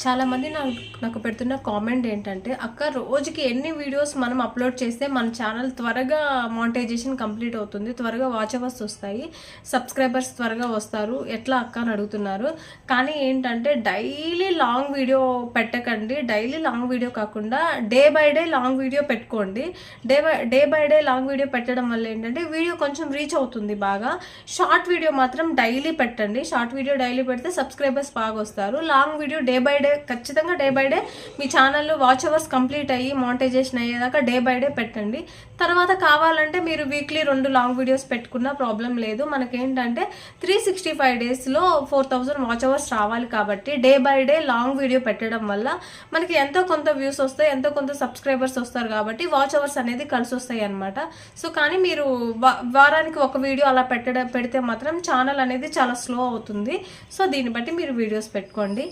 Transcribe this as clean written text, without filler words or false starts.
చాలామంది నాకు పెడుతున్న కామెంట్ ఏంటంటే, అక్క రోజుకి ఎన్ని వీడియోస్ మనం అప్లోడ్ చేస్తే మన ఛానల్ త్వరగా మానిటైజేషన్ కంప్లీట్ అవుతుంది, త్వరగా వాచ్ అవర్స్ వస్తాయి, సబ్స్క్రైబర్స్ త్వరగా వస్తారు, ఎట్లా అక్క అని అడుగుతున్నారు. కానీ ఏంటంటే డైలీ లాంగ్ వీడియో పెట్టకండి. డైలీ లాంగ్ వీడియో కాకుండా day by day long video పెట్టుకోండి. Day by day long video పెట్టడం వల్ల ఏంటంటే వీడియో కొంచెం రీచ్ అవుతుంది బాగా. షార్ట్ వీడియో మాత్రం డైలీ పెట్టండి. షార్ట్ వీడియో డైలీ పెడితే సబ్స్క్రైబర్స్ బాగా వస్తారు. Long video day by day ఖచ్చితంగా డే బై డే మీ ఛానల్లో వాచ్ అవర్స్ కంప్లీట్ అయ్యి మానిటైజేషన్ అయ్యేదాకా డే బై డే పెట్టండి. తర్వాత కావాలంటే మీరు వీక్లీ 2 లాంగ్ వీడియోస్ పెట్టుకున్నా ప్రాబ్లం లేదు. మనకేంటంటే 365 డేస్లో 4000 వాచ్ అవర్స్ రావాలి కాబట్టి day by day long video పెట్టడం వల్ల మనకి ఎంతో కొంత వ్యూస్ వస్తాయి, ఎంతో కొంత సబ్స్క్రైబర్స్ వస్తారు కాబట్టి వాచ్ అవర్స్ అనేది కలిసి వస్తాయి అనమాట. సో కానీ మీరు వారానికి ఒక వీడియో అలా పెడితే మాత్రం ఛానల్ అనేది చాలా స్లో అవుతుంది. సో దీన్ని బట్టి మీరు వీడియోస్ పెట్టుకోండి.